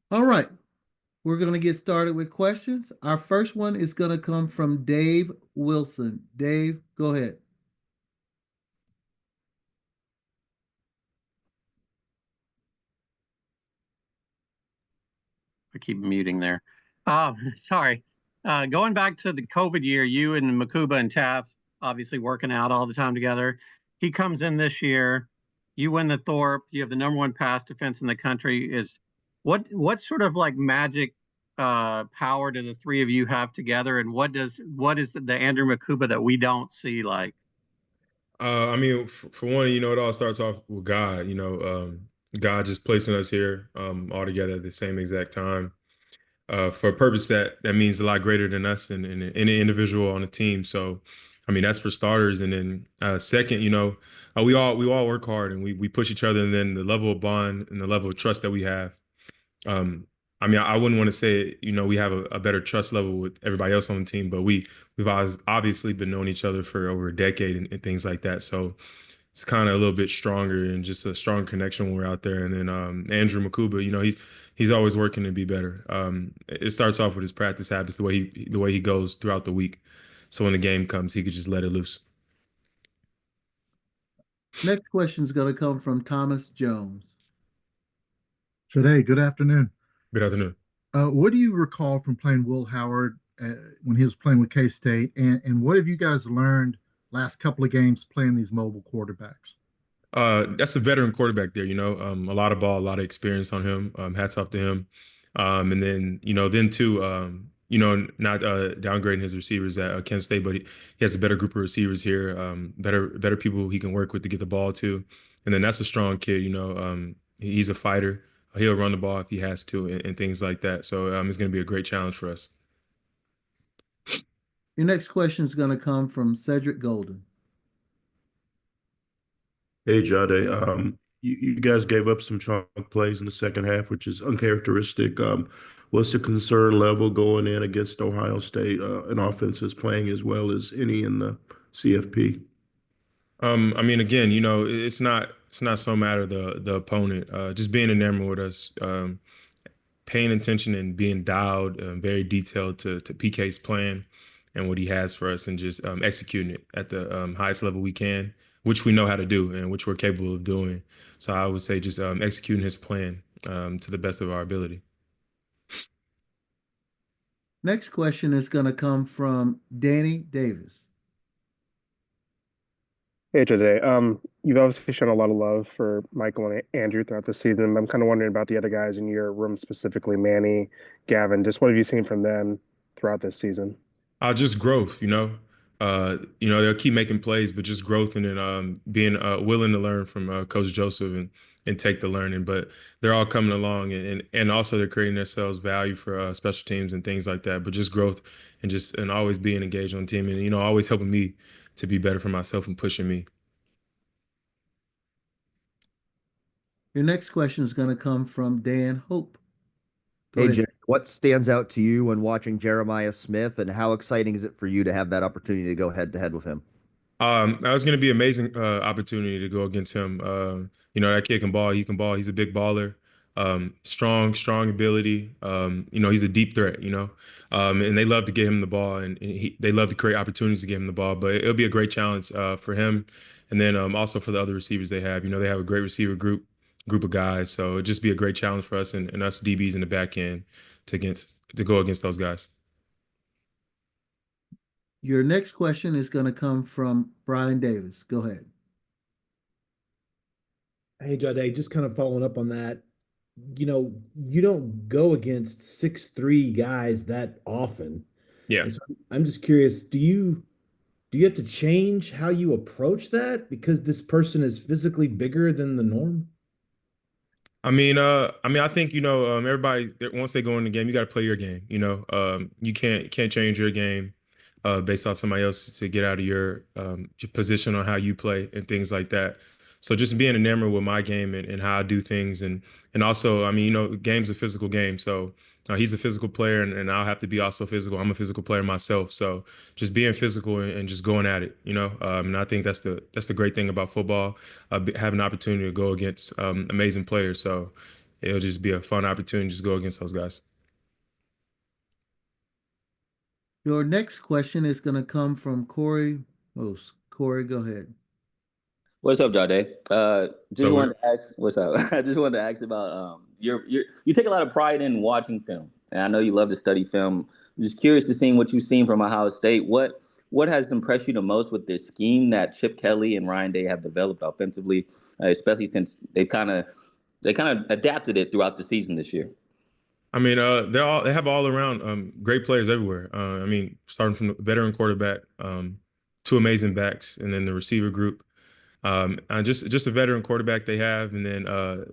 All right, we're going to get started with questions. Our first one is going to come from Dave Wilson. Dave, go ahead. I keep muting there. Sorry. Going back to the COVID year, you and Makuba and Taff obviously working out all the time together. He comes in this year. You win the Thorpe. You have the number one pass defense in the country. Is what sort of like magic power do the three of you have together, and what is the Andrew Makuba that we don't see like? For one, it all starts off with God. God just placing us here all together at the same exact time for a purpose that means a lot greater than us and any individual on the team. So, that's for starters. And then second, we all work hard and we push each other. And then the level of bond and the level of trust that we have. I wouldn't want to say, we have a better trust level with everybody else on the team, but we've always obviously been knowing each other for over a decade and things like that. So it's kind of a little bit stronger and just a strong connection when we're out there. And then Andrew Makuba, he's always working to be better. It starts off with his practice habits, the way he goes throughout the week. So when the game comes, he could just let it loose. Next question is going to come from Thomas Jones. Jahdae, good afternoon. Good afternoon. What do you recall from playing Will Howard when he was playing with K-State, and what have you guys learned last couple of games playing these mobile quarterbacks? That's a veteran quarterback there, a lot of ball, a lot of experience on him. Hats off to him. And then, then too, not downgrading his receivers at Kent State, but he has a better group of receivers here, better people he can work with to get the ball to. And then that's a strong kid, he's a fighter. He'll run the ball if he has to and things like that. So it's going to be a great challenge for us. Your next question is going to come from Cedric Golden. Hey, Jahdae. You guys gave up some chunk plays in the second half, which is uncharacteristic. What's the concern level going in against Ohio State? An offense is playing as well as any in the CFP. Again, it's not so matter the opponent. Just being enamored with us, paying attention and being dialed, very detailed to PK's plan and what he has for us, and just executing it at the highest level we can, which we know how to do and which we're capable of doing. So I would say just executing his plan to the best of our ability. Next question is going to come from Danny Davis. Hey today. You've obviously shown a lot of love for Michael and Andrew throughout the season. I'm kind of wondering about the other guys in your room, specifically Manny, Gavin. Just what have you seen from them throughout this season? Just growth, they'll keep making plays, but just growth and then being willing to learn from Coach Joseph and take the learning. But they're all coming along and also they're creating themselves value for special teams and things like that. But just growth and always being engaged on the team and always helping me to be better for myself and pushing me. Your next question is going to come from Dan Hope. Go Hey, ahead. Jay, what stands out to you when watching Jeremiah Smith, and how exciting is it for you to have that opportunity to go head to head with him? That was going to be an amazing opportunity to go against him. That kid can ball. He can ball. He's a big baller. Strong ability. He's a deep threat. And they love to get him the ball, and they love to create opportunities to get him the ball. But it'll be a great challenge for him, and then also for the other receivers they have. They have a great receiver group of guys. So it'd just be a great challenge for us and us DBs in the back end to go against those guys. Your next question is going to come from Brian Davis. Go ahead. Hey, Jahdae, just kind of following up on that. You don't go against 6'3" guys that often. Yeah. And so I'm just curious, do you have to change how you approach that because this person is physically bigger than the norm? I think everybody once they go in the game, you got to play your game. You can't change your game based off somebody else to get out of your position on how you play and things like that. So just being enamored with my game and how I do things, and also, game's a physical game. So he's a physical player, and I'll have to be also physical. I'm a physical player myself. So just being physical and just going at it. And I think that's the great thing about football, having an opportunity to go against amazing players. So it'll just be a fun opportunity to just go against those guys. Your next question is going to come from Corey Most. Corey, go ahead. What's up, Jahdae? Just So wanted to ask. What's up? I just wanted to ask about you take a lot of pride in watching film, and I know you love to study film. I'm just curious to see what you've seen from Ohio State. What has impressed you the most with this scheme that Chip Kelly and Ryan Day have developed offensively, especially since they kind of adapted it throughout the season this year? I mean, they have all around great players everywhere. I mean, starting from the veteran quarterback, two amazing backs, and then the receiver group. And just a veteran quarterback they have, and then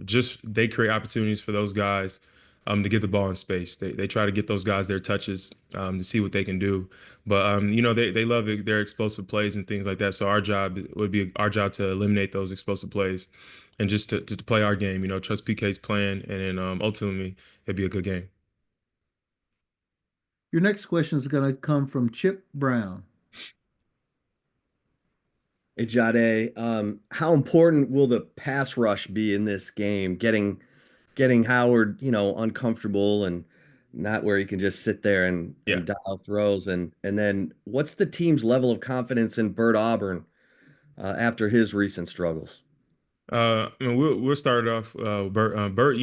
just they create opportunities for those guys to get the ball in space. They try to get those guys their touches to see what they can do. But they love their explosive plays and things like that. So it would be our job to eliminate those explosive plays and just to play our game. Trust PK's plan, and then ultimately it'd be a good game. Your next question is going to come from Chip Brown. Hey, Jahdae, how important will the pass rush be in this game? Getting Howard, uncomfortable and not where he can just sit there and Yeah. dial throws. And then what's the team's level of confidence in Bert Auburn after his recent struggles? I mean, we'll start it off. Bert,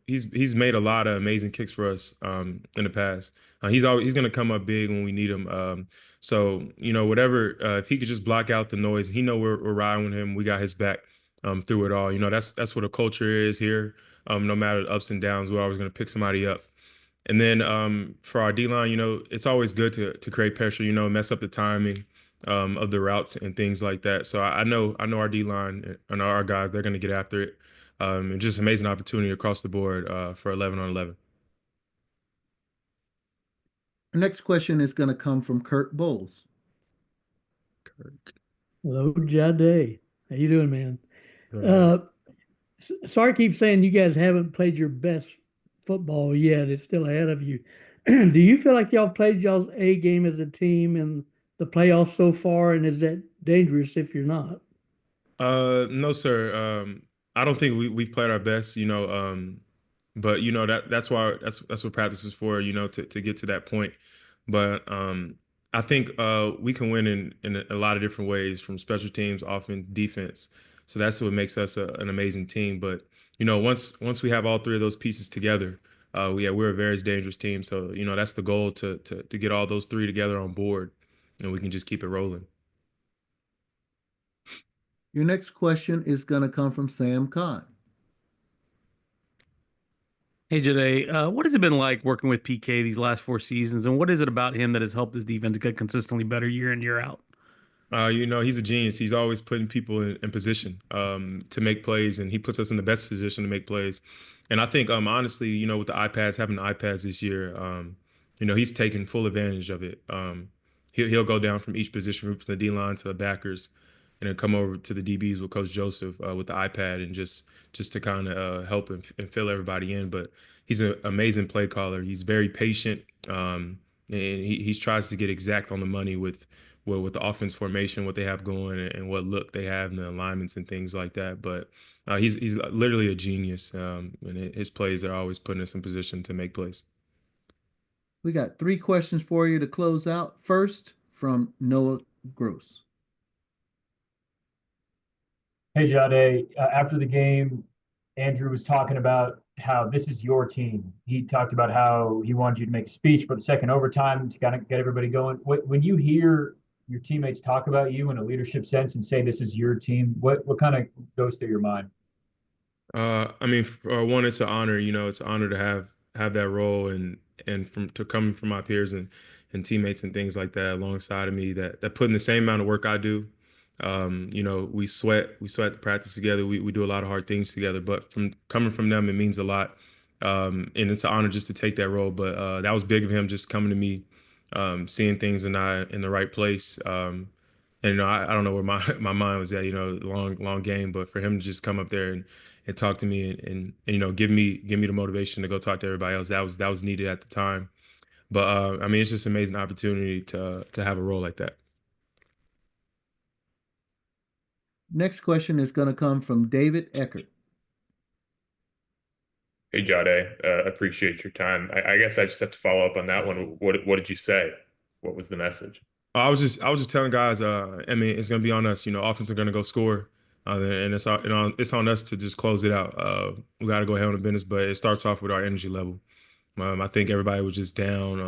he's made a lot of amazing kicks for us in the past. He's going to come up big when we need him. So whatever, if he could just block out the noise, he know we're riding with him. We got his back through it all. That's what a culture is here. No matter the ups and downs, we're always going to pick somebody up. And then for our D line, it's always good to create pressure. Mess up the timing of the routes and things like that. So I know our D line and our guys, they're going to get after it. And just amazing opportunity across the board for 11 on 11. Your next question is going to come from Kurt Bowles. Hello, Jahdae. How you doing, man? Good. Sorry, I keep saying you guys haven't played your best football yet. It's still ahead of you. Do you feel like y'all played y'all's A game as a team in the playoffs so far? And is that dangerous if you're not? No, sir. I don't think we've played our best, but that's why that's what practice is for, to get to that point. But I think we can win in a lot of different ways, from special teams, offense, defense. So that's what makes us an amazing team. But once we have all three of those pieces together, we're a very dangerous team. So that's the goal, to get all those three together on board, and we can just keep it rolling. Your next question is going to come from Sam Khan. Hey, Jahdae, what has it been like working with PK these last 4 seasons, and what is it about him that has helped this defense get consistently better year in, year out? He's a genius. He's always putting people in position to make plays, and he puts us in the best position to make plays. And I think, honestly, with the iPads, having the iPads this year, he's taken full advantage of it. He'll go down from each position group, from the D line to the backers, and then come over to the DBs with Coach Joseph with the iPad, and just to kind of help and fill everybody in. But he's an amazing play caller. He's very patient, and he tries to get exact on the money with the offense formation, what they have going, and what look they have, and the alignments and things like that. But he's literally a genius, and his plays are always putting us in position to make plays. We got 3 questions for you to close out. First, from Noah Gross. Hey, Jahdae, after the game, Andrew was talking about how this is your team. He talked about how he wanted you to make a speech for the second overtime to kind of get everybody going. When you hear your teammates talk about you in a leadership sense and say this is your team, what kind of goes through your mind? I mean, one, it's an honor. It's an honor to have that role, and to come from my peers and teammates and things like that alongside of me that put in the same amount of work I do. We sweat the practice together. We do a lot of hard things together, but coming from them, it means a lot. And it's an honor just to take that role. But that was big of him, just coming to me, seeing things in the right place. And I don't know where my mind was at, long game, but for him to just come up there and talk to me and give me the motivation to go talk to everybody else, that was needed at the time. But I mean, it's just an amazing opportunity to have a role like that. Next question is going to come from David Eckert. Hey, Jahdae, appreciate your time. I guess I just have to follow up on that one. What did you say? What was the message? I was just telling guys. I mean, it's gonna be on us. You know, offense are gonna go score, and it's on us to just close it out. We got to go ahead on the business, but it starts off with our energy level. I think everybody was just down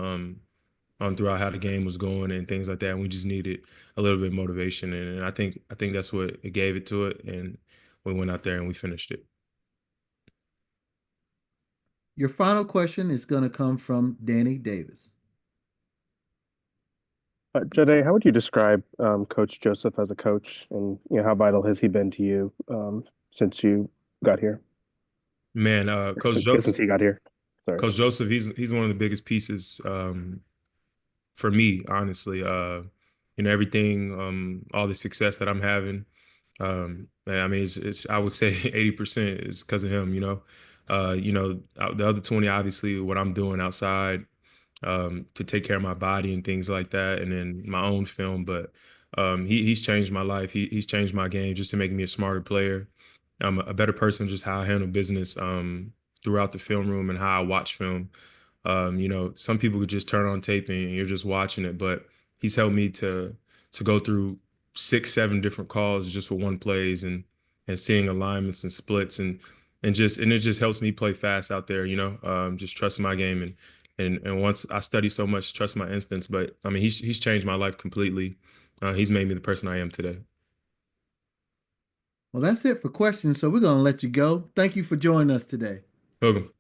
on throughout how the game was going and things like that, and we just needed a little bit of motivation, and I think that's what it gave it to it, and we went out there and we finished it. Your final question is going to come from Danny Davis. Jahdae, how would you describe Coach Joseph as a coach, and how vital has he been to you since you got here? Man, Since he got here. Sorry. Coach Joseph, he's one of the biggest pieces for me, honestly. You know, everything, all the success that I'm having. I mean, it's I would say 80% is because of him. The other 20, obviously, what I'm doing outside to take care of my body and things like that, and then my own film. But he's changed my life. He's changed my game just to make me a smarter player. I'm a better person, just how I handle business throughout the film room and how I watch film. You know, some people could just turn on tape and you're just watching it, but he's helped me to go through 6, 7 different calls just for one plays and seeing alignments and splits and it just helps me play fast out there. Just trusting my game and once I study so much, trust my instincts. But I mean, he's changed my life completely. He's made me the person I am today. Well, that's it for questions. So we're going to let you go. Thank you for joining us today. Welcome.